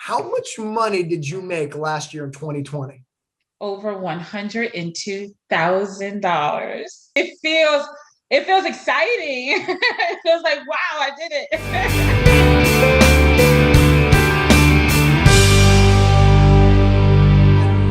How much money did you make last year in 2020? Over $102,000. It feels exciting. It feels like, wow, I did it.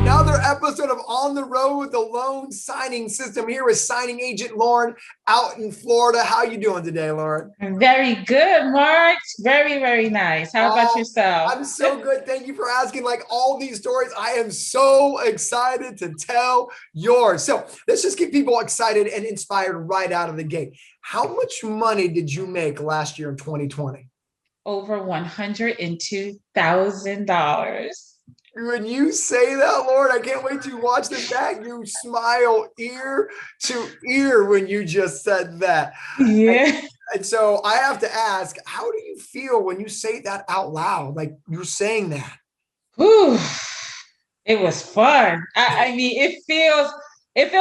Another episode of On the Road with the Loan Signing System here with signing agent Lauren out in Florida. How you doing today, Lauren? Very good, Mark. Very, very nice. How about Oh, yourself? I'm so good. Thank you for asking. Like all these stories, I am so excited to tell yours. So let's just get people excited and inspired right out of the gate. How much money did you make last year in 2020? Over $102,000. When you say that, Lord, I can't wait to watch this back. You smile ear to ear when you just said that. And, Yeah. and so I have to ask, how do you feel when you say that out loud? Like you're saying that. Whew. It was fun. I mean, it feels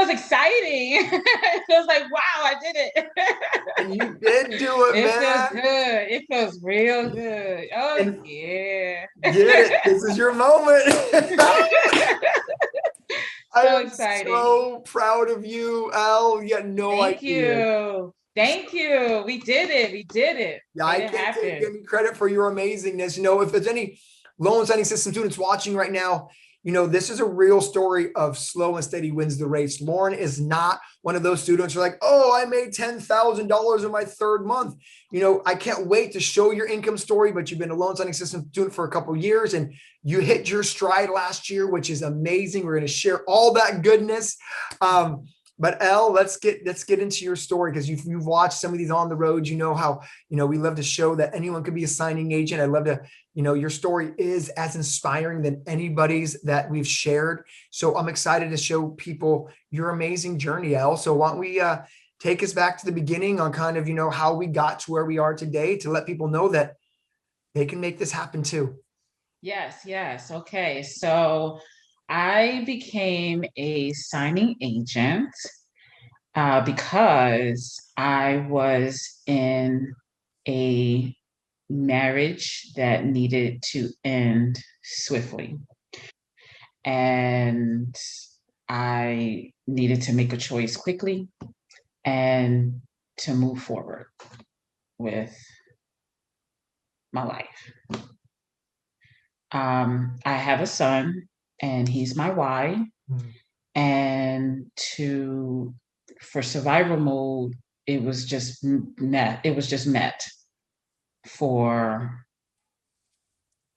exciting. It feels like, wow, I did it. And you did do it, It feels man. good. It feels real good. Oh And yeah. get it. This is your moment. I So am exciting. so proud of you, Al. You had no Thank idea. you. Thank you. We did it. We did it. Yeah, Made I it can't take happen. any credit for your amazingness. If there's any loan signing system students watching right now, this is a real story of slow and steady wins the race. Lauren is not one of those students who are like, oh, I made $10,000 in my third month. I can't wait to show your income story, but you've been a loan signing system student for a couple of years and you hit your stride last year, which is amazing. We're going to share all that goodness. But Elle, let's get into your story because you've watched some of these on the road. You know how we love to show that anyone could be a signing agent. I love to your story is as inspiring than anybody's that we've shared. So I'm excited to show people your amazing journey, Elle. So why don't we take us back to the beginning on kind of how we got to where we are today to let people know that they can make this happen too. Yes, yes. Okay. So I became a signing agent because I was in a marriage that needed to end swiftly. And I needed to make a choice quickly and to move forward with my life. I have a son, and he's my why. Mm. And to for survival mode, it was just met. It was just met for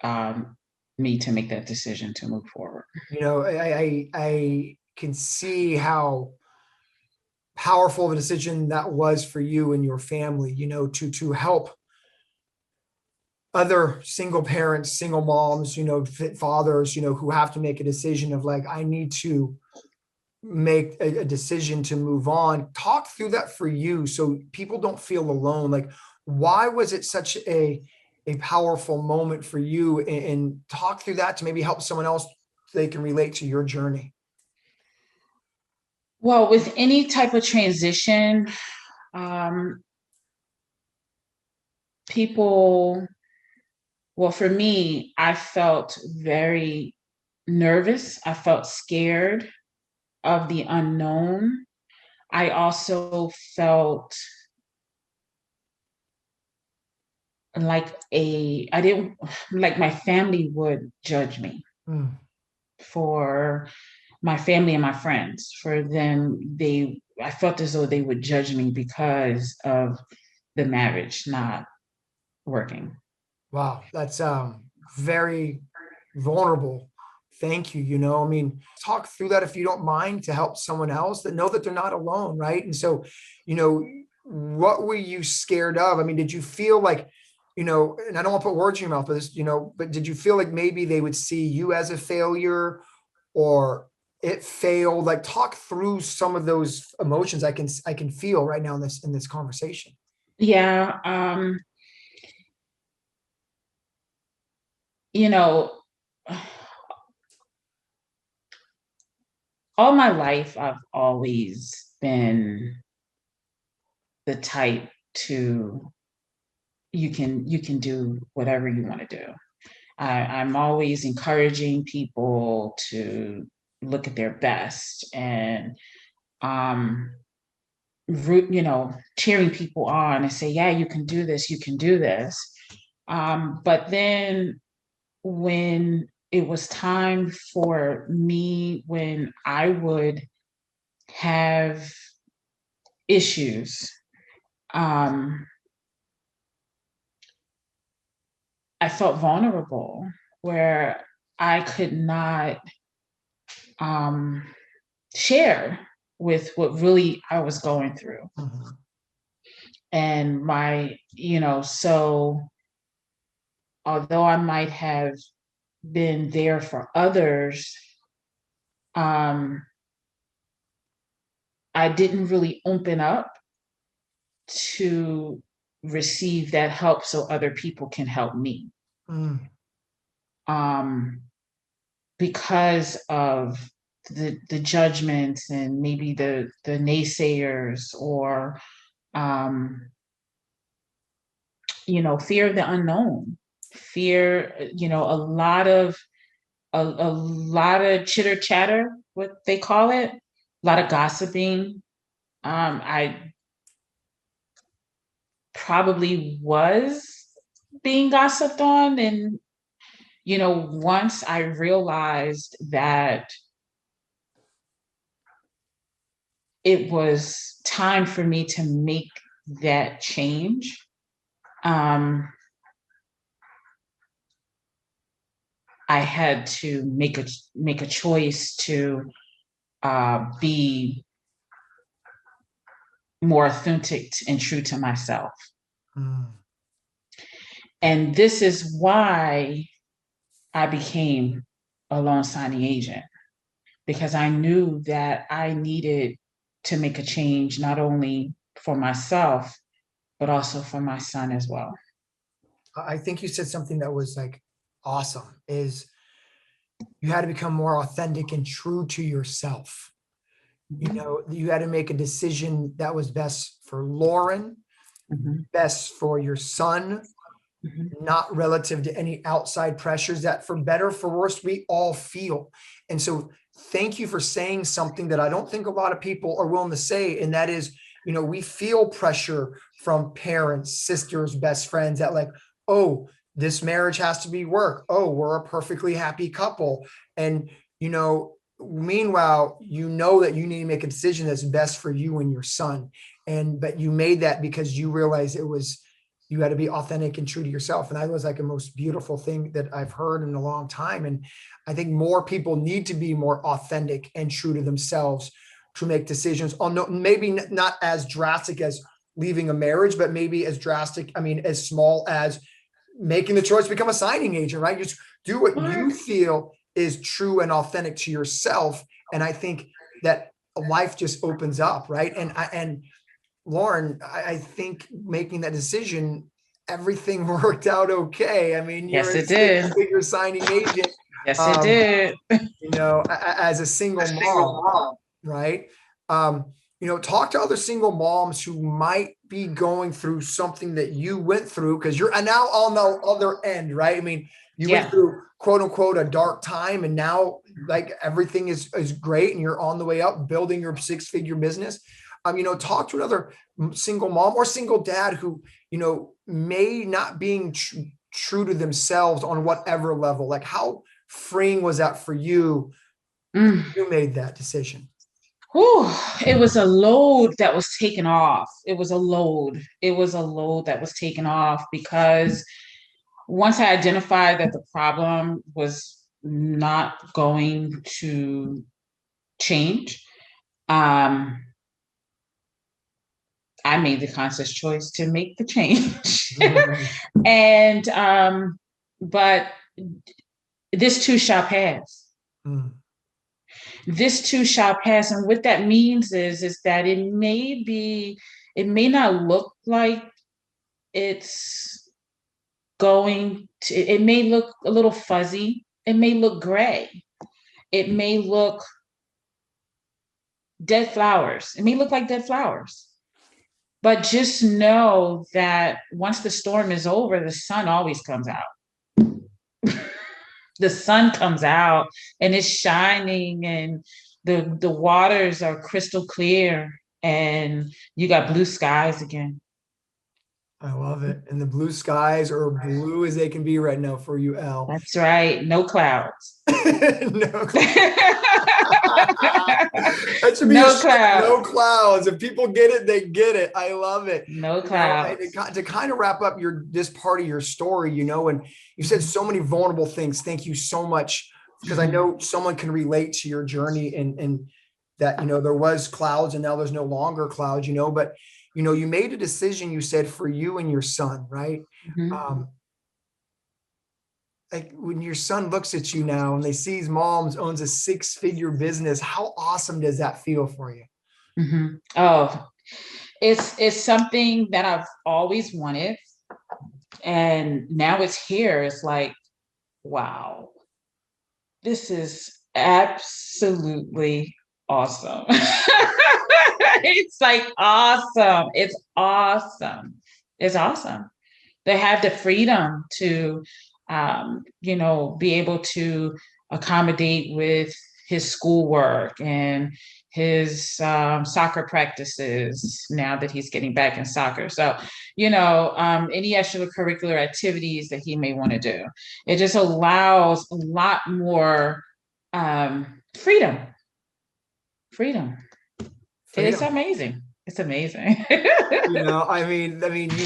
um, me to make that decision to move forward. I can see how powerful of a decision that was for you and your family, to help other single parents, single moms, fathers, who have to make a decision of like, I need to make a decision to move on. Talk through that for you so people don't feel alone. Like, why was it such a powerful moment for you? And talk through that to maybe help someone else so they can relate to your journey. Well, with any type of transition, um, people, well, for me, I felt very nervous. I felt scared of the unknown. I also felt I didn't like my family would judge me Mm. for my family and my friends. For them, I felt as though they would judge me because of the marriage not working. Wow, that's very vulnerable. Thank you. I mean, talk through that if you don't mind to help someone else that know that they're not alone, right? And so, you know, what were you scared of? I mean, did you feel like, and I don't want to put words in your mouth, but but did you feel like maybe they would see you as a failure or it failed? Like talk through some of those emotions I can feel right now in this conversation. Yeah, you know, all my life I've always been the type to you can do whatever you want to do. I'm always encouraging people to look at their best and um, cheering people on and say, yeah, you can do this, you can do this. But then when it was time for me, when I would have issues, um, I felt vulnerable where I could not um, share with what really I was going through. Mhm. And so although I might have been there for others, um, I didn't really open up to receive that help so other people can help me. Mm. Um, because of the judgments and maybe the naysayers or um, fear of the unknown, fear, a lot of chitter chatter, what they call it, a lot of gossiping. I probably was being gossiped on. And, once I realized that it was time for me to make that change, um, I had to make a choice to be more authentic and true to myself. Mm. And this is why I became a loan signing agent, because I knew that I needed to make a change, not only for myself, but also for my son as well. I think you said something that was like awesome is you had to become more authentic and true to yourself. Mhm. You had to make a decision that was best for Lauren, Mhm. best for your son, Mhm. not relative to any outside pressures that for better, for worse, we all feel. And so thank you for saying something that I don't think a lot of people are willing to say. And that is, we feel pressure from parents, sisters, best friends that like, oh, this marriage has to be work. Oh, we're a perfectly happy couple. And, meanwhile, that you need to make a decision that's best for you and your son. But you made that because you realized you got to be authentic and true to yourself. And that was like the most beautiful thing that I've heard in a long time. And I think more people need to be more authentic and true to themselves to make decisions on maybe not as drastic as leaving a marriage, but maybe as drastic, as small as making the choice to become a signing agent, right? Just do what you feel is true and authentic to yourself. And I think that life just opens up, right? And Lauren, I think making that decision, everything worked out okay. You're Yes, a it did. six-figure signing agent, Yes, it um, did. as a single mom, right? Talk to other single moms who might be going through something that you went through because you're now on the other end, right? You went Yeah. through quote unquote a dark time, and now like everything is great, and you're on the way up, building your six-figure business. Talk to another single mom or single dad who may not being true to themselves on whatever level. Like, how freeing was that for you? Mm. You made that decision. Whew. It was a load that was taken off. It was a load. It was a load that was taken off because once I identified that the problem was not going to change, um, I made the conscious choice to make the change. And but this too shall pass. Mm. This too shall pass. And what that means is that it may not look like it's it may look a little fuzzy. It may look gray. It may look dead flowers. It may look like dead flowers. But just know that once the storm is over, the sun always comes out. the sun comes out and it's shining, and the waters are crystal clear, and you got blue skies again. I love it. And the blue skies are blue as they can be right now for you, Al. That's right. No clouds. No clouds. That should be a No shirt, no clouds. clouds. If people get it, they get it. I love it. No You know, and clouds. to kind of wrap up this part of your story, you know, and you said so many vulnerable things. Thank you so much, because I know someone can relate to your journey, and that, you know, there was clouds and now there's no longer clouds, you know, but you know, you made a decision, you said, for you and your son, right? Mhm. Like when your son looks at you now and they see his mom owns a 6-figure business, how awesome does that feel for you? Mhm. Oh, it's something that I've always wanted, and now it's here. It's like, wow, this is absolutely awesome. It's like awesome. It's awesome. It's awesome. They have the freedom to, be able to accommodate with his schoolwork and his soccer practices now that he's getting back in soccer. So, any extracurricular activities that he may want to do. It just allows a lot more freedom. Freedom. It's Freedom. amazing. It's amazing. You know, you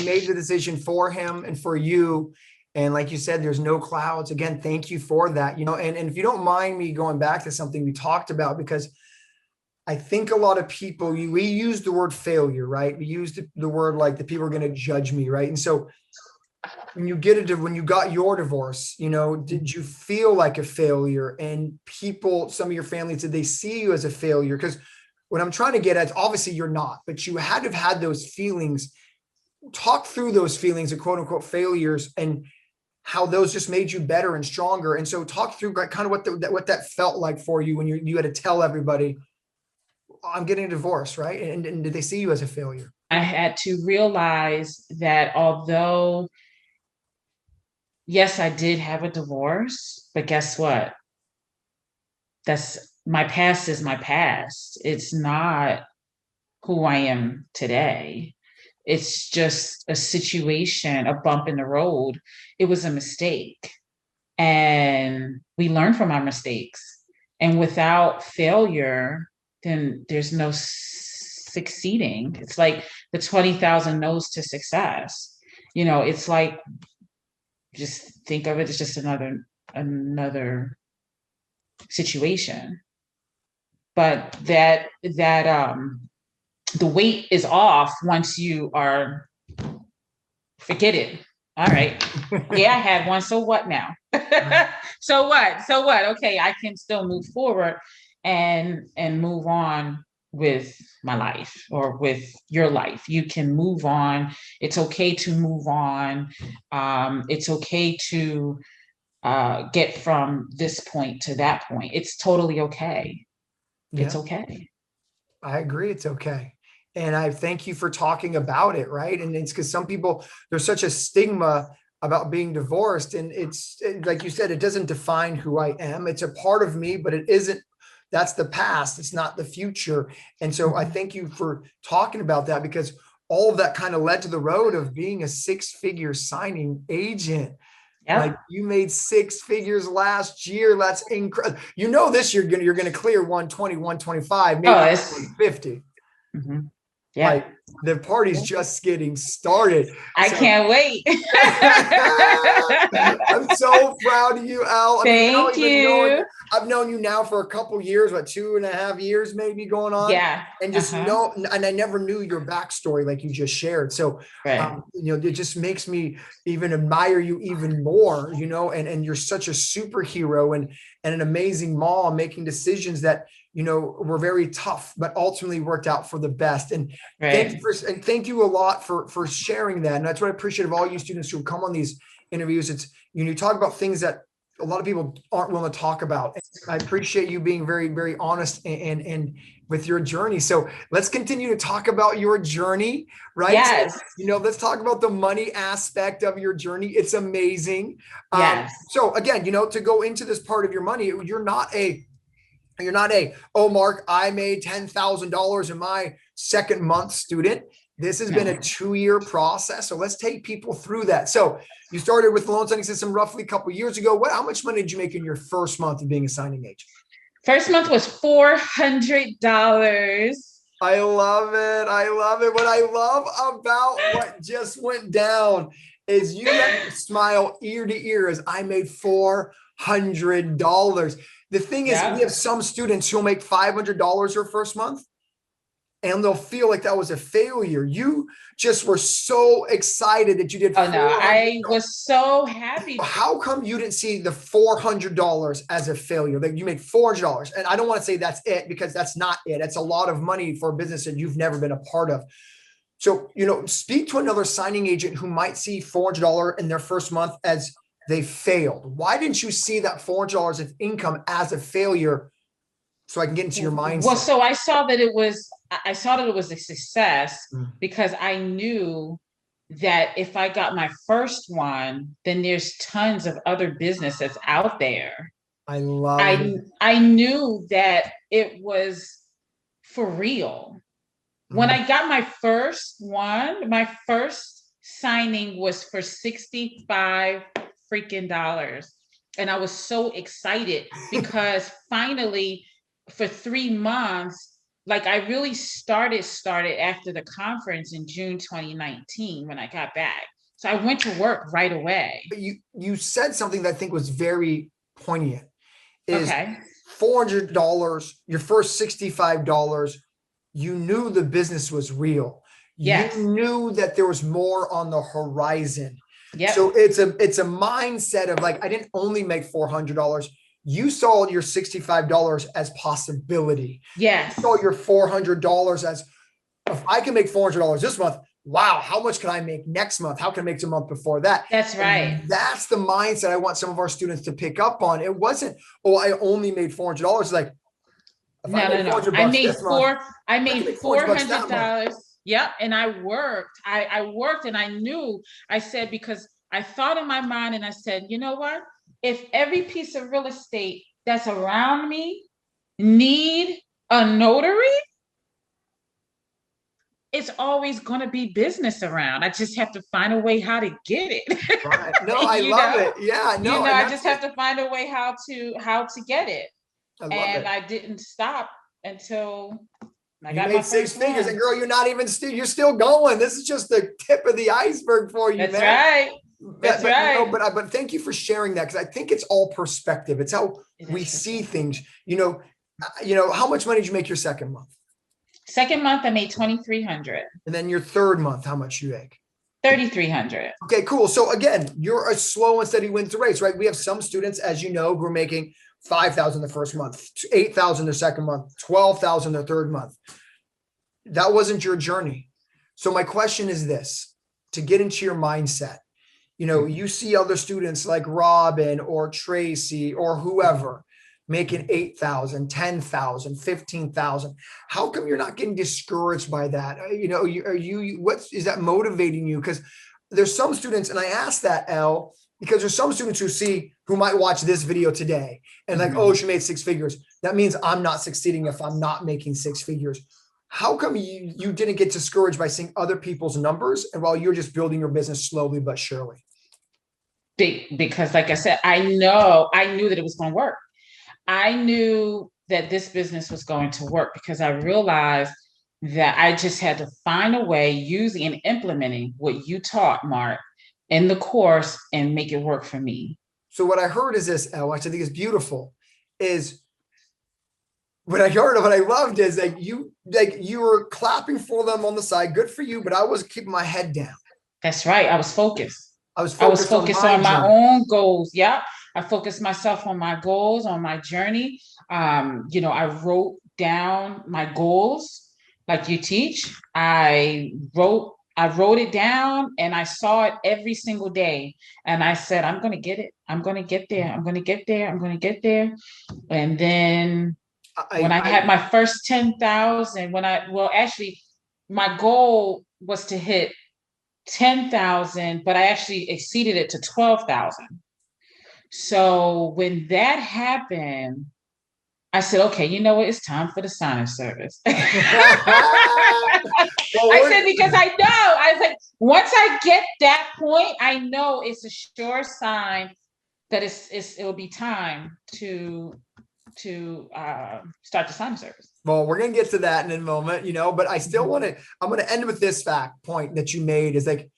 made the decision for him and for you. And like you said, there's no clouds. Again, thank you for that. You know, and if you don't mind me going back to something we talked about, because I think a lot of people, we use the word failure, right? We use the word like the people are going to judge me, right? And so when you got your divorce, you know, did you feel like a failure? And people, some of your family, did they see you as a failure? Because what I'm trying to get at is, obviously you're not, but you had to have had those feelings. Talk through those feelings of quote unquote failures and how those just made you better and stronger. And so talk through kind of what that felt like for you when you had to tell everybody, I'm getting a divorce, right? And did they see you as a failure? I had to realize that although, yes, I did have a divorce, but guess what? That's my past is my past. It's not who I am today. It's just a situation, a bump in the road. It was a mistake. And we learn from our mistakes. And without failure, then there's no succeeding. It's like the 20,000 no's to success. It's like, just think of it as just another situation. But the weight is off once you are, forget it. All right. Yeah, I had one. So what now? So what? So what? Okay, I can still move forward and move on with my life, or with your life. You can move on. It's okay to move on. It's okay to get from this point to that point. It's totally okay. It's Yeah, okay. I agree. It's okay. And I thank you for talking about it, right? And it's because some people, there's such a stigma about being divorced. And it's like you said, it doesn't define who I am. It's a part of me, but it isn't. That's the past. It's not the future. And so I thank you for talking about that, because all of that kind of led to the road of being a 6-figure signing agent. Like Yep. you made 6 figures last year. That's incredible. You know, this year you're gonna clear 120, 125, Oh, maybe it's 150. mhm. Yeah. Like the party's just getting started. I So can't wait. I'm so proud of you, Al. I mean, now Thank even knowing you. you, I've known you now for a couple years, what, 2.5 years maybe going on, Yeah. and just Uh-huh. know, and I never knew your backstory like you just shared. So, Right. it just makes me even admire you even more, and you're such a superhero and an amazing mom, making decisions that, were very tough, but ultimately worked out for the best. And Right. thank you a lot for sharing that. And that's what I appreciate of all you students who come on these interviews. It's, you talk about things that a lot of people aren't willing to talk about. I appreciate you being very, very honest and with your journey. So let's continue to talk about your journey, right? So, Yes. let's talk about the money aspect of your journey. It's amazing. Yes. So again, to go into this part of your money, you're not a, oh, Mark, I made $10,000 in my second month student. This has been a 2-year process. So let's take people through that. So you started with the loan signing system roughly a couple of years ago. How much money did you make in your first month of being a signing agent? First month was $400. I love it. I love it. What I love about what just went down is you had to smile ear to ear as I made $400. The thing is, we have some students who'll make $500 their first month and they'll feel like that was a failure. You just were so excited that you did. Oh no, I was so happy. How come you didn't see the $400 as a failure? Like, you made $400, and I don't want to say that's it, because that's not it. It's a lot of money for a business that you've never been a part of. So, speak to another signing agent who might see $400 in their first month as they failed. Why didn't you see that $400 of income as a failure? So I can get into your mindset. Well, so I saw that it was a success because I knew that if I got my first one, then there's tons of other businesses out there. I love it. I knew that it was for real. When I got my first one, my first signing was for $65 freaking dollars. And I was so excited because finally, for 3 months, like, I really started after the conference in June 2019 when I got back. So I went to work right away. But you said something that I think was very poignant. Is $400, your first $65, you knew the business was real. Yes. You knew that there was more on the horizon. Yep. So it's a mindset of like, I didn't only make $400. You saw your $65 as possibility. Yes. You saw your $400 as, if I can make $400 this month, wow, how much can I make next month? How can I make the month before that? That's right. And that's the mindset I want some of our students to pick up on. It wasn't, oh, I only made $400. Like, no. I made $400. Yep. And I worked. I worked, and I knew, I said, because I thought in my mind, and I said, you know what? If every piece of real estate that's around me need a notary, it's always going to be business around. I just have to find a way how to get it. Right. No, I love it. Yeah, no. I just have to find a way how to get it. I didn't stop until I got my 6 figures. And girl, you're not even you're still going. This is just the tip of the iceberg for you, That's man. Right. That's right. But thank you for sharing that, because I think it's all perspective. It's how we see things. How much money did you make your second month? Second month, I made $2,300. And then your third month, how much you make? $3,300. Okay, cool. So again, you're a slow and steady wins the race, right? We have some students, as you know, who are making $5,000 the first month, $8,000 the second month, $12,000 the third month. That wasn't your journey. So my question is this: to get into your mindset, you see other students like Robin or Tracy or whoever making $8,000, $10,000, $15,000. How come you're not getting discouraged by that? What is that motivating you? Because there's some students, and I ask that, Elle, because there's some students who might watch this video today and like, oh, she made 6 figures. That means I'm not succeeding if I'm not making 6 figures. How come you didn't get discouraged by seeing other people's numbers, and while you're just building your business slowly but surely? Because like I said, I knew that it was going to work. I knew that this business was going to work because I realized that I just had to find a way using and implementing what you taught, Mark, in the course and make it work for me. So what I heard is this, Elle, which I think is beautiful, is what I heard of what I loved is that you were clapping for them on the side. Good for you, but I was keeping my head down. That's right. I was focused. I was focused on my own goals. Yeah. I focused myself on my goals, on my journey. I wrote down my goals like you teach. I wrote I wrote it down and I saw it every single day. And I said, I'm going to get it. I'm going to get there. I'm going to get there. I'm going to get there. And then when I had my first 10,000, actually, my goal was to hit 10,000, but I actually exceeded it to 12,000. So when that happened, I said, okay, you know what? It's time for the signing service. I said, because I was like, once I get that point, I know it's a sure sign that it'll be time to start the signing service. Well, we're going to get to that in a moment, but I still I'm going to end with this point that you made is like,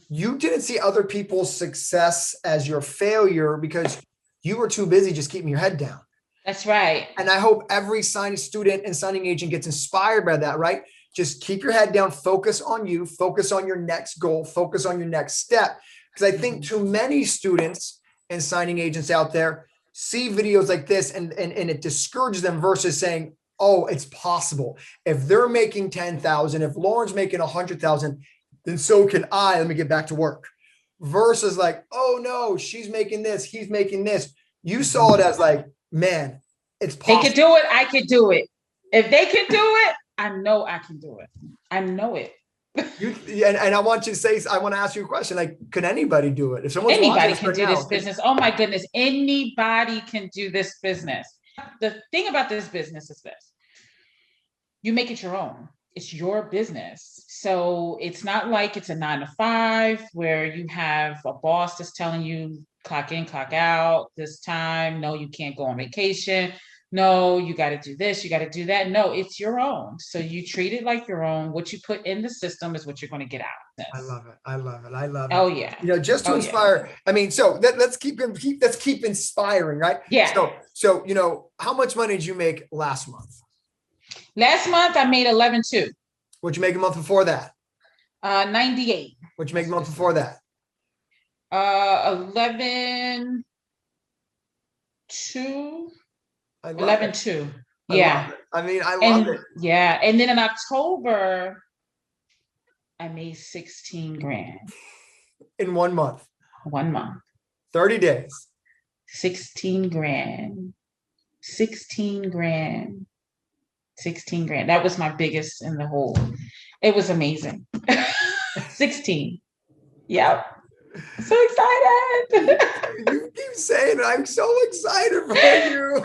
you didn't see other people's success as your failure because you were too busy just keeping your head down. That's right. And I hope every signing student and signing agent gets inspired by that, right? Just keep your head down, focus on you, focus on your next goal, focus on your next step. Because I think too many students and signing agents out there see videos like this and it discourages them versus saying, oh, it's possible. If they're making 10,000, if Lauren's making 100,000, then so can I. Let me get back to work. Versus like, oh no, she's making this, he's making this. You saw it as like, man, it's possible. They could do it. I could do it. If they can do it, I know I can do it. I know it. And I want you to say, I want to ask you a question. Like, can anybody do it? If anybody can do this business. Oh my goodness. Anybody can do this business. The thing about this business is this. You make it your own. It's your business. So it's not like it's a 9-to-5 where you have a boss that's telling you clock in, clock out this time. No, you can't go on vacation. No, you got to do this. You got to do that. No, it's your own. So you treat it like your own. What you put in the system is what you're going to get out of this. I love it. I love it. I love it. Oh yeah. Just to inspire. Yeah. I mean, so let's keep inspiring, right? Yeah. So, how much money did you make last month? Last month I made 11.2. What'd you make a month before that? 98. What'd you make a month before that? 11.2. 11.2. Yeah. I mean, I love it. Yeah. And then in October, I made 16 grand. In 1 month. 1 month. 30 days. 16 grand. 16 grand. 16 grand. That was my biggest in the whole. It was amazing. 16. Yep. So excited. You keep saying it. I'm so excited for you.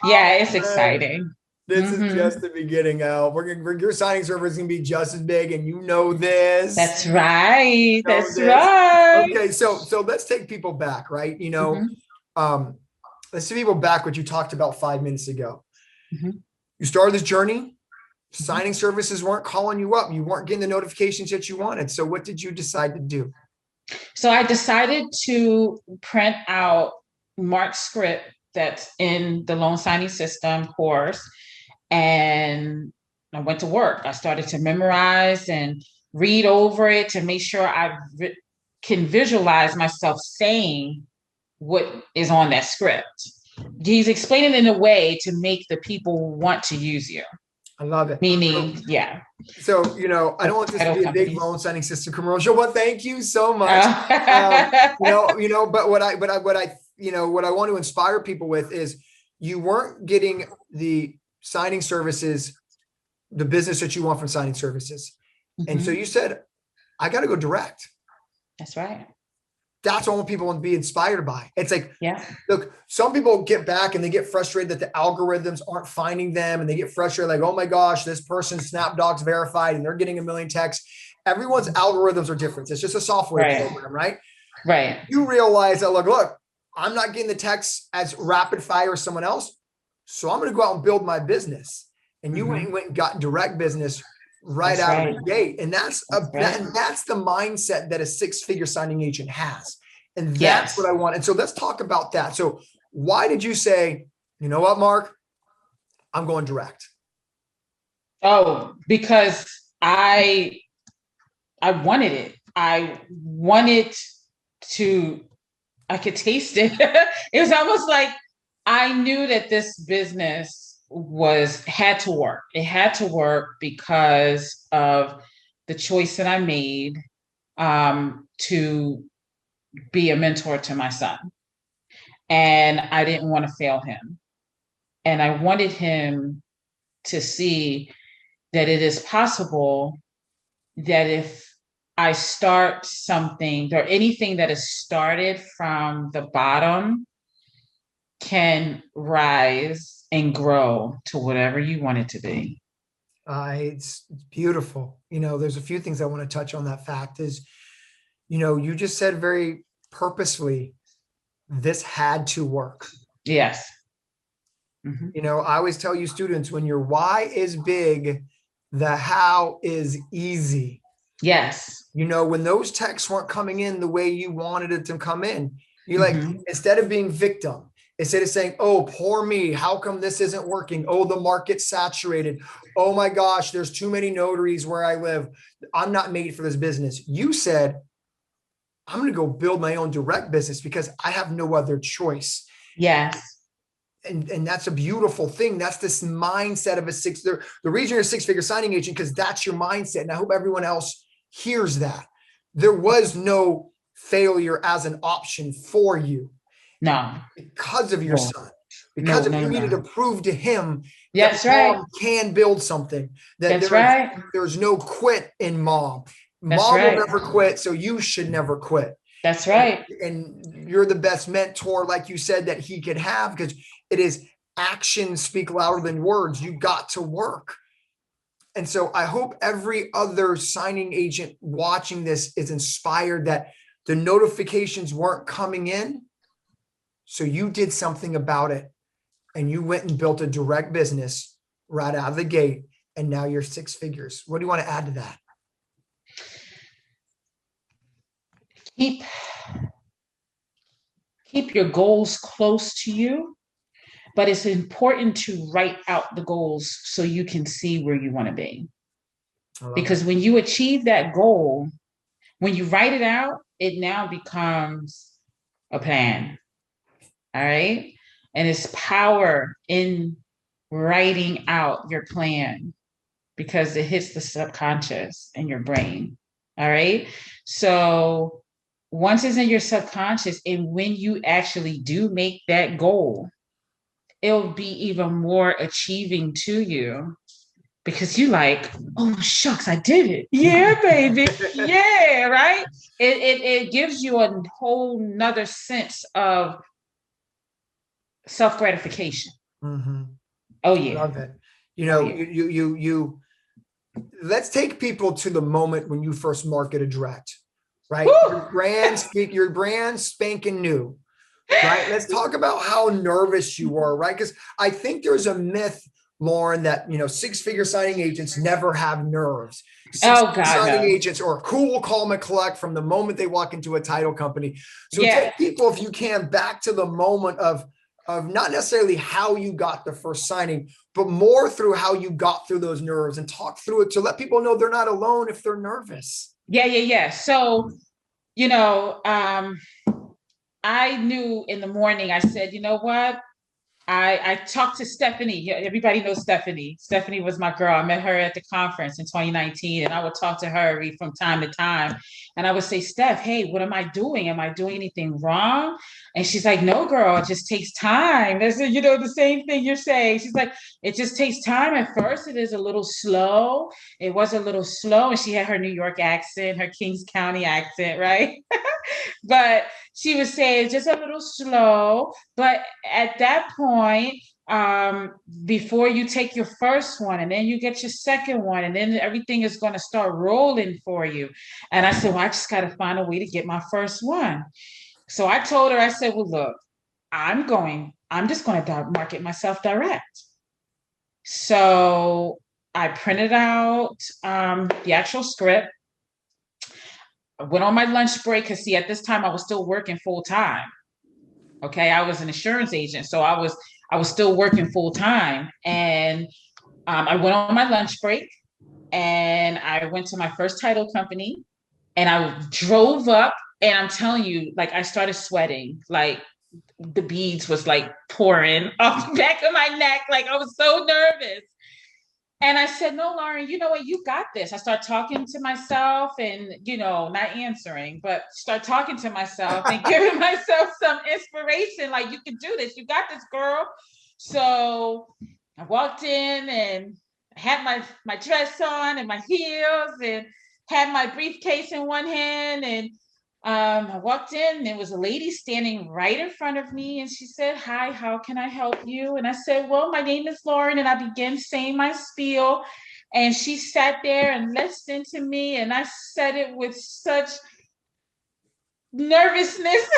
Yeah, it's exciting. This is just the beginning, Al. Your signing service is going to be just as big, and you know this. That's right. That's right. Okay, so let's take people back, right? Let's take people back what you talked about 5 minutes ago. You started this journey. Signing services weren't calling you up. You weren't getting the notifications that you wanted. So what did you decide to do? So I decided to print out Mark's script that's in the loan signing system course. And I went to work. I started to memorize and read over it to make sure I can visualize myself saying what is on that script. He's explaining in a way to make the people want to use you. I love it. Meaning, yeah. So, I don't want this to be a big loan signing system commercial, but thank you so much. But what I want to inspire people with is you weren't getting the signing services, the business that you want from signing services. And so you said, I got to go direct. That's right. That's what people want to be inspired by. It's like, yeah. Look, some people get back and they get frustrated that the algorithms aren't finding them. And they get frustrated like, oh my gosh, this person SnapDocs verified and they're getting a million texts. Everyone's algorithms are different. It's just a software program, right? Right. You realize that, look, I'm not getting the texts as rapid fire as someone else. So I'm going to go out and build my business. And you went and got direct business right out of the gate. And that's the mindset that a 6-figure signing agent has. And that's what I want. And so let's talk about that. So why did you say, you know what, Mark, I'm going direct? Oh, because I wanted it. I could taste it. It was almost like I knew that this business had to work. It had to work because of the choice that I made to be a mentor to my son. And I didn't want to fail him. And I wanted him to see that it is possible that if I start something or anything that is started from the bottom can rise and grow to whatever you want it to be. It's beautiful. There's a few things I want to touch on. That fact is, you just said very purposefully, this had to work. Yes. Mm-hmm. I always tell you students, when your why is big, the how is easy. Yes. When those texts weren't coming in the way you wanted it to come in, you're like, instead of being victim, instead of saying, oh, poor me, how come this isn't working? Oh, the market's saturated. Oh my gosh, there's too many notaries where I live. I'm not made for this business. You said, I'm going to go build my own direct business because I have no other choice. Yes. And that's a beautiful thing. That's this mindset of the reason you're a six-figure signing agent, because that's your mindset. And I hope everyone else hears that. There was no failure as an option for you. No. Because of your son. Because you needed to prove to him that mom can build something. That there's no quit in mom. Mom will never quit, so you should never quit. That's right. And you're the best mentor, like you said, that he could have, because it is actions speak louder than words. You got to work. And so I hope every other signing agent watching this is inspired that the notifications weren't coming in. So you did something about it, and you went and built a direct business right out of the gate. And now you're six figures. What do you want to add to that? Keep your goals close to you, but it's important to write out the goals so you can see where you want to be. Because when you achieve that goal, when you write it out, it now becomes a plan. All right. And it's power in writing out your plan because it hits the subconscious in your brain. All right. So once it's in your subconscious, and when you actually do make that goal, it'll be even more achieving to you because you like, oh shucks, I did it. Yeah, baby. Yeah, right. It gives you a whole nother sense of self-gratification. Mm-hmm. Oh yeah. Love it. You let's take people to the moment when you first marketed direct, right? Your brand spanking new, right? Let's talk about how nervous you were, right? Because I think there's a myth, Lauren, that six-figure signing agents never have nerves. Signing agents are cool, calm, and collect from the moment they walk into a title company. So take people, if you can, back to the moment of not necessarily how you got the first signing, but more through how you got through those nerves, and talk through it to let people know they're not alone if they're nervous. Yeah. So, I knew in the morning, I said, you know what? I talked to Stephanie. Everybody knows Stephanie. Stephanie was my girl. I met her at the conference in 2019, and I would talk to her from time to time. And I would say, Steph, hey, what am I doing? Am I doing anything wrong? And she's like, no, girl, it just takes time. That's the same thing you're saying. She's like, it just takes time. At first, it is a little slow. It was a little slow. And she had her New York accent, her Kings County accent, right? But she was saying just a little slow. But at that point, before you take your first one, and then you get your second one, and then everything is going to start rolling for you. And I said, well, I just got to find a way to get my first one. So I told her, I said, well, look, I'm just going to market myself direct. So I printed out the actual script. I went on my lunch break because at this time I was still working full time. Okay, I was an insurance agent, so I was still working full time, and I went on my lunch break, and I went to my first title company, and I drove up, and I'm telling you, like I started sweating, like the beads was like pouring off the back of my neck. Like I was so nervous. And I said, no, Lauren, you know what? You got this. I start talking to myself and, not answering, but start talking to myself and giving myself some inspiration. Like, you can do this. You got this, girl. So I walked in and had my dress on and my heels and had my briefcase in one hand. And I walked in and there was a lady standing right in front of me and she said, hi, how can I help you? And I said, well, my name is Lauren. And I began saying my spiel and she sat there and listened to me. And I said it with such nervousness,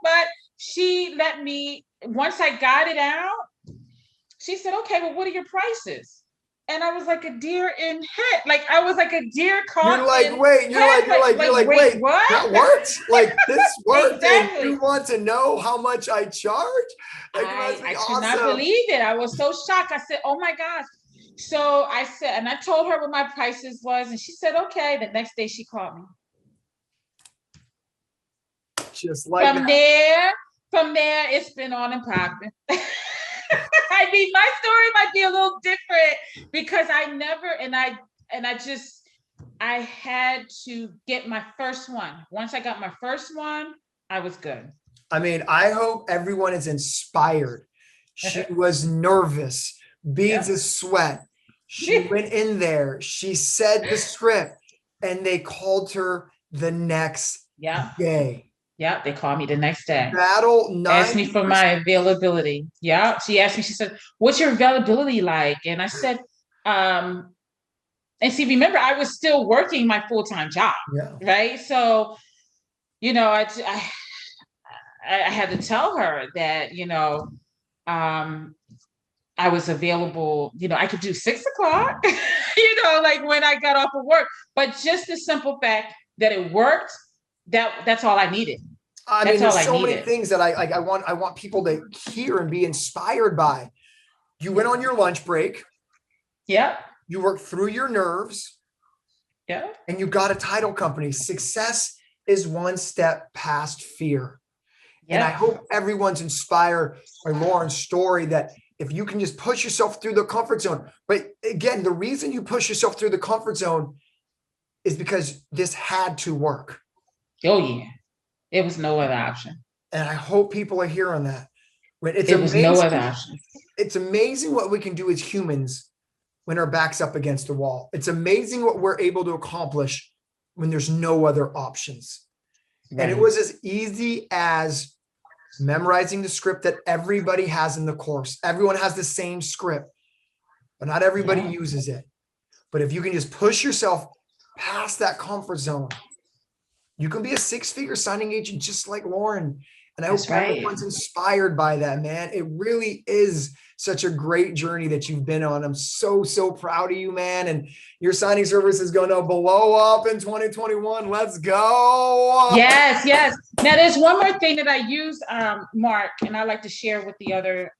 but she let me, once I got it out, she said, okay, well, what are your prices? And I was like a deer in head. Like I was like a deer caught. You're like, wait, wait, what? That worked? Like this worked? Exactly. And you want to know how much I charge? Like, I could not believe it. I was so shocked. I said, oh my gosh. So I said, and I told her what my prices was. And she said, okay. The next day she called me. Just like from there, it's been on and popping. I mean, my story might be a little different because I had to get my first one. Once I got my first one, I was good. I mean, I hope everyone is inspired. She was nervous, beads of sweat. She went in there. She said the script and they called her the next day. Yeah, they called me the next day. Asked me for my availability. Yeah, she asked me, she said, what's your availability like? And I said, and see, remember, I was still working my full-time job, right? So, I had to tell her that, I was available, I could do 6 o'clock, like when I got off of work, but just the simple fact that it worked, that's all I needed. I mean, there's so many things that I want people to hear and be inspired by. You went on your lunch break. Yeah. You worked through your nerves. Yeah. And you got a title company. Success is one step past fear. Yeah. And I hope everyone's inspired by Lauren's story that if you can just push yourself through the comfort zone. But again, the reason you push yourself through the comfort zone is because this had to work. Oh, yeah. It was no other option. And I hope people are hearing that. It was no other option. It's amazing what we can do as humans when our back's up against the wall. It's amazing what we're able to accomplish when there's no other options. Right. And it was as easy as memorizing the script that everybody has in the course. Everyone has the same script, but not everybody uses it. But if you can just push yourself past that comfort zone, you can be a 6-figure signing agent just like Lauren. And I hope everyone's inspired by that, man. It really is such a great journey that you've been on. I'm so, so proud of you, man. And your signing service is going to blow up in 2021. Let's go. Yes, yes. Now, there's one more thing that I use, Mark, and I like to share with the other,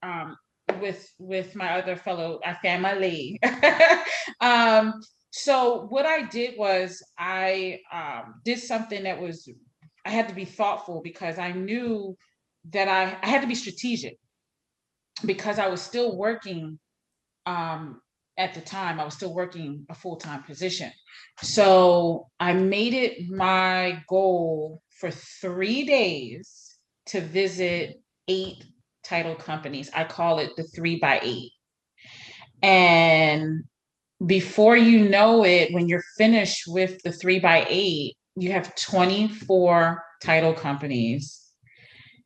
with my other fellow family. So what I did was I did something that was, I had to be thoughtful because I knew that I had to be strategic because I was still working at the time. I was still working a full-time position. So I made it my goal for 3 days to visit 8 title companies. I call it the 3x8. And before you know it, when you're finished with the 3x8, you have 24 title companies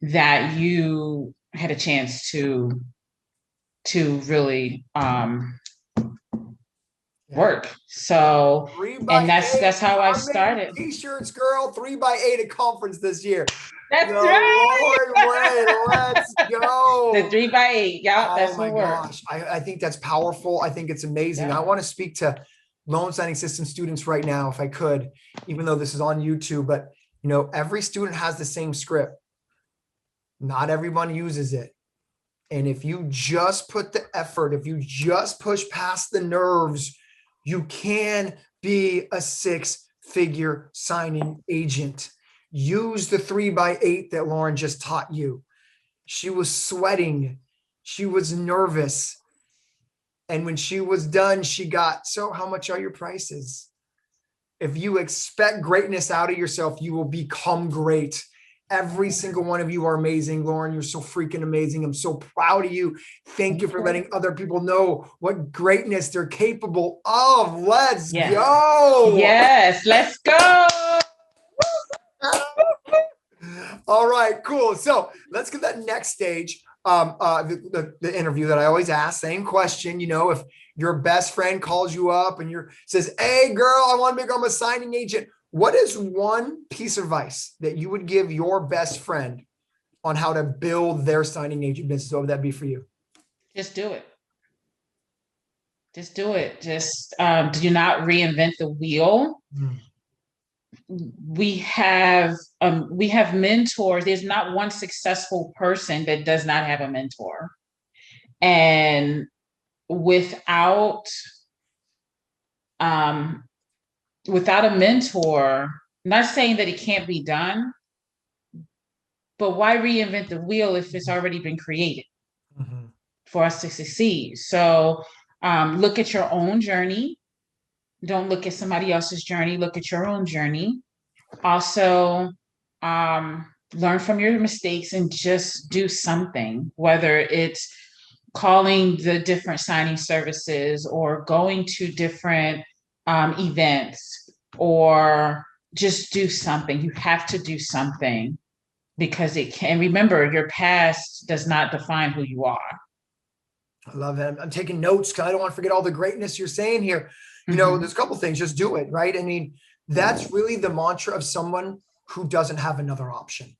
that you had a chance to really work. So, and that's how I started. T-shirts, girl, 3x8 at conference this year. That's right. Lord, let's go. The 3x8. Yeah, that's what works. I think that's powerful. I think it's amazing. I want to speak to loan signing system students right now, if I could, even though this is on YouTube, but every student has the same script. Not everyone uses it. And if you just put the effort, if you just push past the nerves, you can be a 6-figure signing agent. use the 3x8 that Lauren just taught you. She was sweating. She was nervous. And when she was done, she got, so how much are your prices? If you expect greatness out of yourself, you will become great. Every single one of you are amazing. Lauren, you're so freaking amazing. I'm so proud of you. Thank you for letting other people know what greatness they're capable of. Let's go. Yes, let's go. All right, cool. So let's get that next stage. The interview that I always ask, same question, if your best friend calls you up and says, hey girl, I want to become a signing agent. What is one piece of advice that you would give your best friend on how to build their signing agent business? What would that be for you? Just do it. Just do it. Just do not reinvent the wheel. We have mentors. There's not one successful person that does not have a mentor. And without a mentor, not saying that it can't be done, but why reinvent the wheel if it's already been created for us to succeed? So look at your own journey. Don't look at somebody else's journey. Look at your own journey. Also, learn from your mistakes and just do something, whether it's calling the different signing services or going to different events, or just do something. You have to do something, because it can. Remember, your past does not define who you are. I love it. I'm taking notes because I don't want to forget all the greatness you're saying here. There's a couple of things. Just do it, right? I mean, that's really the mantra of someone who doesn't have another option.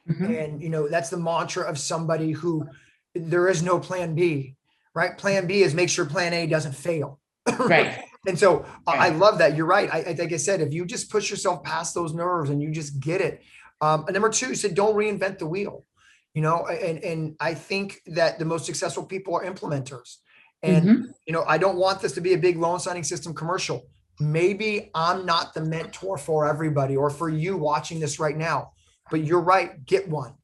And, that's the mantra of somebody who there is no plan B, right? Plan B is make sure plan A doesn't fail. Right. And so I love that. You're right. Like I said, if you just push yourself past those nerves and you just get it. And number two, you said, don't reinvent the wheel, and I think that the most successful people are implementers. And, I don't want this to be a big loan signing system commercial. Maybe I'm not the mentor for everybody or for you watching this right now, but you're right. Get one,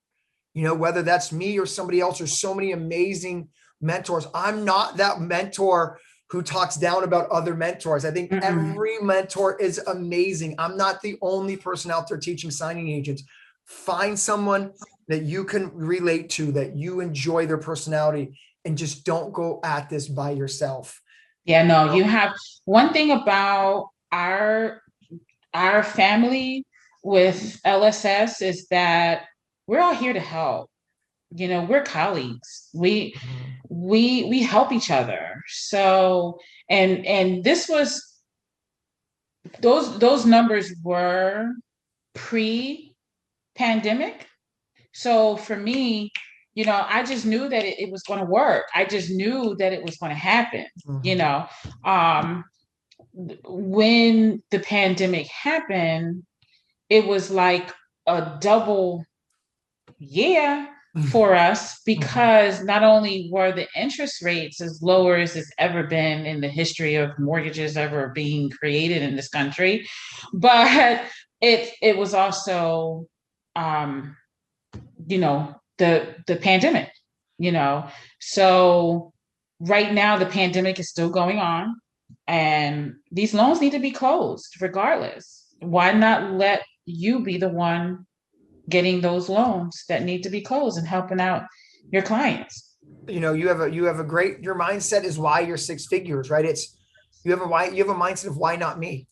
whether that's me or somebody else. There's so many amazing mentors. I'm not that mentor who talks down about other mentors. I think every mentor is amazing. I'm not the only person out there teaching signing agents. Find someone that you can relate to, that you enjoy their personality, and just don't go at this by yourself. Yeah, no, you have one thing about our family with LSS is that we're all here to help. We're colleagues. We help each other. So, and this was, those numbers were pre-pandemic. So for me, I just knew that it was going to work. I just knew that it was going to happen. When the pandemic happened, it was like a double for us, because not only were the interest rates as low as it's ever been in the history of mortgages ever being created in this country, but it was also the pandemic, so right now the pandemic is still going on and these loans need to be closed regardless. Why not let you be the one getting those loans that need to be closed and helping out your clients? You have a great, your mindset is why you're six figures, right? You have a mindset of why not me?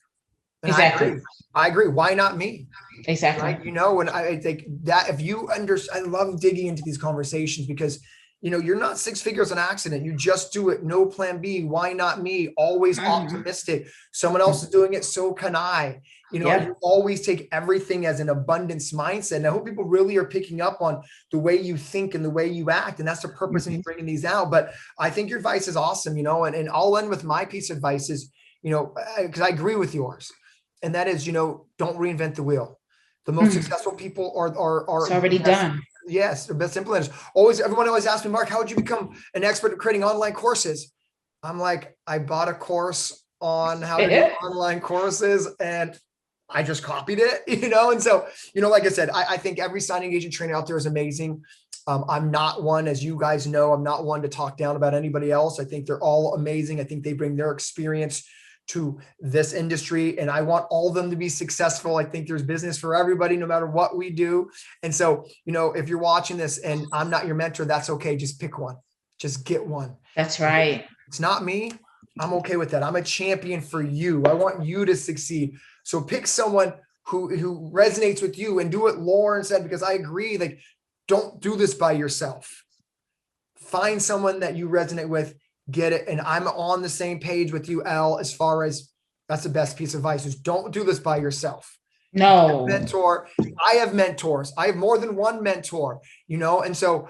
And exactly. I agree. Why not me? Exactly. Right. And I think that if you I love digging into these conversations because, you're not six figures on accident. You just do it. No plan B. Why not me? Always optimistic. Someone else is doing it. So can I, you always take everything as an abundance mindset. And I hope people really are picking up on the way you think and the way you act. And that's the purpose of bringing these out. But I think your advice is awesome, and I'll end with my piece of advice is, because I agree with yours. And that is, don't reinvent the wheel. The most successful people are it's already done. Yes, they're best implementers. Everyone always asks me, Mark, how would you become an expert at creating online courses? I'm like, I bought a course on how to do online courses, and I just copied it, And so, like I said, I think every signing agent trainer out there is amazing. I'm not one, as you guys know, I'm not one to talk down about anybody else. I think they're all amazing. I think they bring their experience to this industry, and I want all of them to be successful. I think there's business for everybody, no matter what we do. And so, if you're watching this and I'm not your mentor, that's okay. Just pick one, just get one. That's right. It's not me. I'm okay with that. I'm a champion for you. I want you to succeed. So pick someone who resonates with you, and do what Lauren said, because I agree. Like, don't do this by yourself. Find someone that you resonate with, get it. And I'm on the same page with you, Elle, as far as that's the best piece of advice is don't do this by yourself. No. Mentor. I have mentors. I have more than one mentor, and so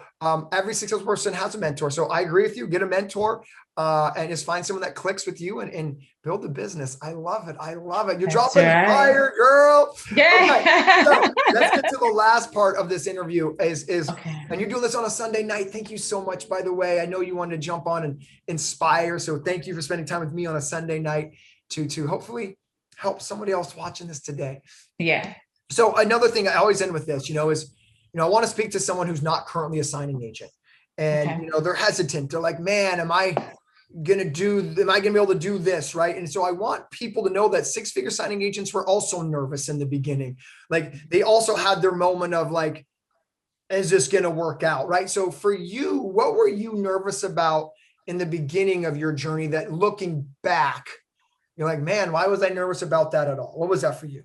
every successful person has a mentor. So I agree with you. Get a mentor and just find someone that clicks with you and build a business. I love it. I love it. You're dropping fire, girl. Yeah. Okay, so let's get to the last part of this interview is okay. And you're doing this on a Sunday night. Thank you so much, by the way. I know you wanted to jump on and inspire. So thank you for spending time with me on a Sunday night to hopefully help somebody else watching this today. Yeah. So another thing I always end with this, is, I want to speak to someone who's not currently a signing agent, and, they're hesitant. They're like, man, am I going to be able to do this? Right. And so I want people to know that six-figure signing agents were also nervous in the beginning. Like, they also had their moment of like, is this going to work out? Right. So for you, what were you nervous about in the beginning of your journey that looking back, you're like, man, why was I nervous about that at all? What was that for you?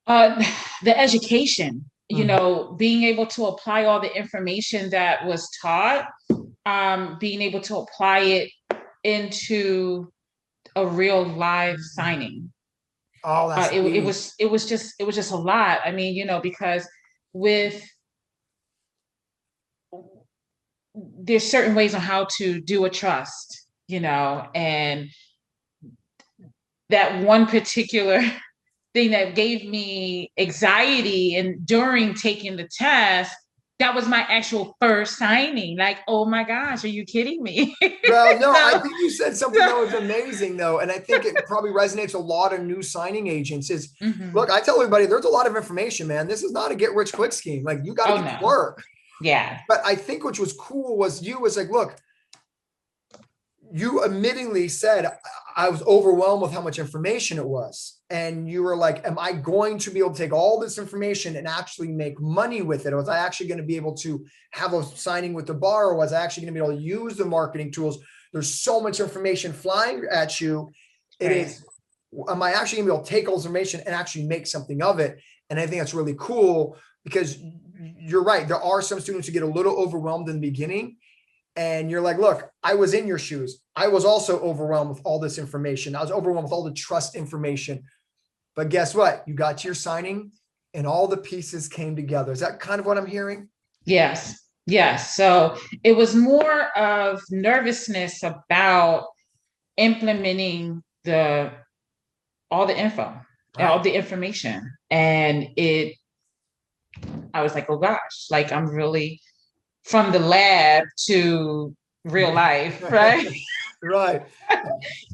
The education, being able to apply all the information that was taught, being able to apply it into a real live signing. Oh, that's it was just a lot. I mean, because there's certain ways on how to do a trust, and that one particular thing that gave me anxiety and during taking the test, that was my actual first signing. Like, oh my gosh, are you kidding me? Well, no, I think you said something that was amazing though. And I think it probably resonates a lot of new signing agents is, look, I tell everybody there's a lot of information, man. This is not a get rich quick scheme. Like, you got to get to work. Yeah. But I think which was cool was you was like, look, you admittingly said, I was overwhelmed with how much information it was. And you were like, am I going to be able to take all this information and actually make money with it? Or was I actually going to be able to have a signing with the bar? Or was I actually going to be able to use the marketing tools? There's so much information flying at you. It is, am I actually going to be able to take all this information and actually make something of it? And I think that's really cool, because you're right. There are some students who get a little overwhelmed in the beginning. And you're like, look, I was in your shoes. I was also overwhelmed with all this information. I was overwhelmed with all the trust information. But guess what? You got to your signing and all the pieces came together. Is that kind of what I'm hearing? Yes. Yes. So it was more of nervousness about implementing all the info, all the information. And I was like, oh gosh, like I'm really from the lab to real life, right? Right.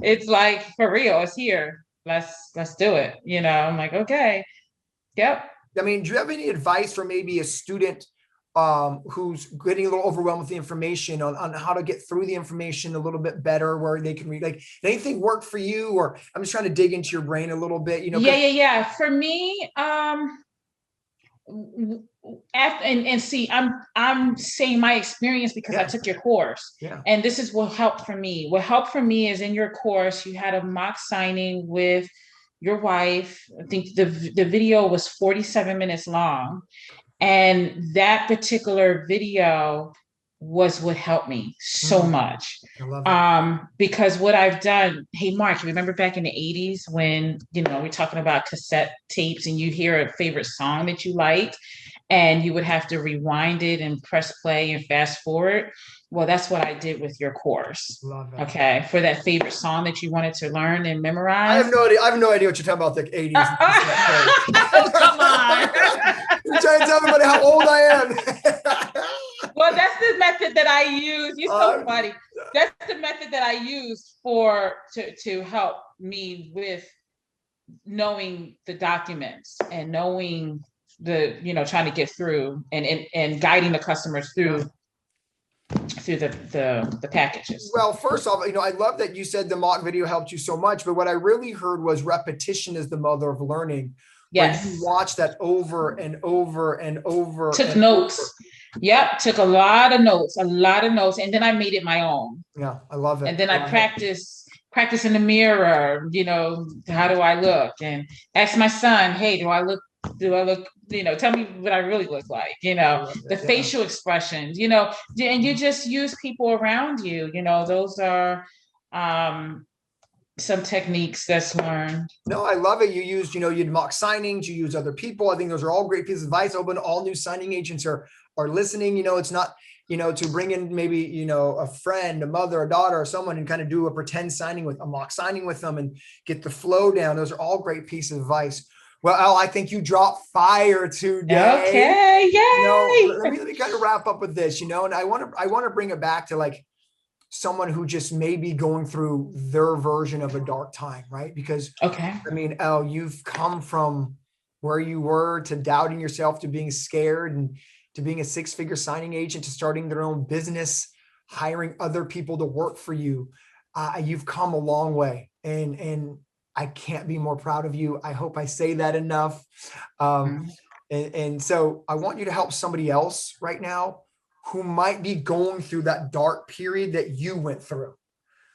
It's like, for real, it's here. Let's do it. I'm like, okay. Yep. I mean, do you have any advice for maybe a student who's getting a little overwhelmed with the information on how to get through the information a little bit better, where they can read, like, did anything work for you? Or I'm just trying to dig into your brain a little bit, Yeah. For me, and see, I'm saying my experience because I took your course, and this is what helped for me. What helped for me is in your course, you had a mock signing with your wife. I think the video was 47 minutes long, and that particular video was what helped me so much. I love it. Because what I've done, hey Mark, remember back in the 80s when we're talking about cassette tapes and you'd hear a favorite song that you liked and you would have to rewind it and press play and fast forward? Well, that's what I did with your course. Love it. Okay, for that favorite song that you wanted to learn and memorize. I have no idea what you're talking about, the 80s. Oh, come on. You're trying to tell everybody how old I am. Well, that's the method that I use. You're so funny. That's the method that I use to help me with knowing the documents and knowing the, trying to get through and guiding the customers through the packages. Well, first off, I love that you said the mock video helped you so much, but what I really heard was repetition is the mother of learning. Yes. When you watch that over and over and over. Took notes. Over. Yep. Took a lot of notes. And then I made it my own. Yeah. I love it. And then I practice in the mirror, how do I look? And ask my son, hey, do I look, tell me what I really look like, the facial expressions, and you just use people around you, those are some techniques that's learned. No, I love it. You used, you'd mock signings, you use other people. I think those are all great pieces of advice. Open all new signing agents are listening. It's not, to bring in maybe, a friend, a mother, a daughter, or someone and kind of do a pretend signing with a mock signing with them and get the flow down. Those are all great pieces of advice. Well, Al, I think you dropped fire today. Okay, yay! Let me kind of wrap up with this, and I want to bring it back to like someone who just may be going through their version of a dark time, right? Because Al, you've come from where you were to doubting yourself, to being scared, and to being a six-figure signing agent, to starting their own business, hiring other people to work for you. You've come a long way, and I can't be more proud of you. I hope I say that enough. And so I want you to help somebody else right now who might be going through that dark period that you went through.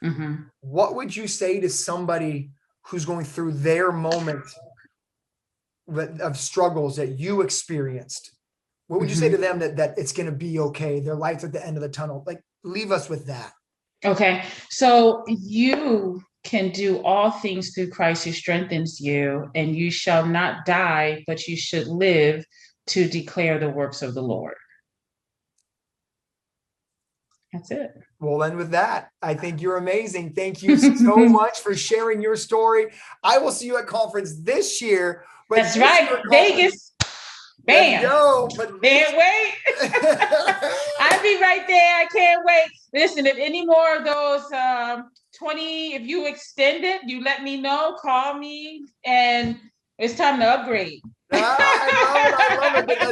Mm-hmm. What would you say to somebody who's going through their moment of struggles that you experienced? What would you say to them that it's going to be okay? Their light's at the end of the tunnel. Like, leave us with that. Okay. So you can do all things through Christ who strengthens you, and you shall not die, but you should live to declare the works of the Lord. That's it. Well, then with that, I think you're amazing. Thank you so much for sharing your story. I will see you at conference this year. That's right. Vegas. Bam. Go, can't wait. I'll be right there. I can't wait. Listen, if any more of those 20, if you extend it, you let me know, call me, and it's time to upgrade. I love it. But I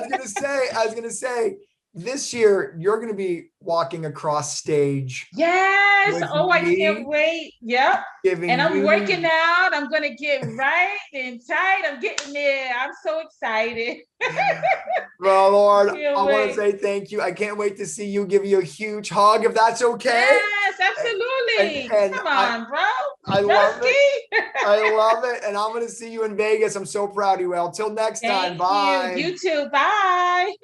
was gonna say, this year you're gonna be walking across stage. Yes. Oh, I can't wait. Yep. And I'm working out. I'm gonna get right and tight. I'm getting there. I'm so excited. Well, Lord, I want to say thank you. I can't wait to see you. Give you a huge hug, if that's okay. Yes, absolutely. And come on, bro. I love it. I love it. And I'm going to see you in Vegas. I'm so proud of you, El. Till next time. Bye. You too. Bye.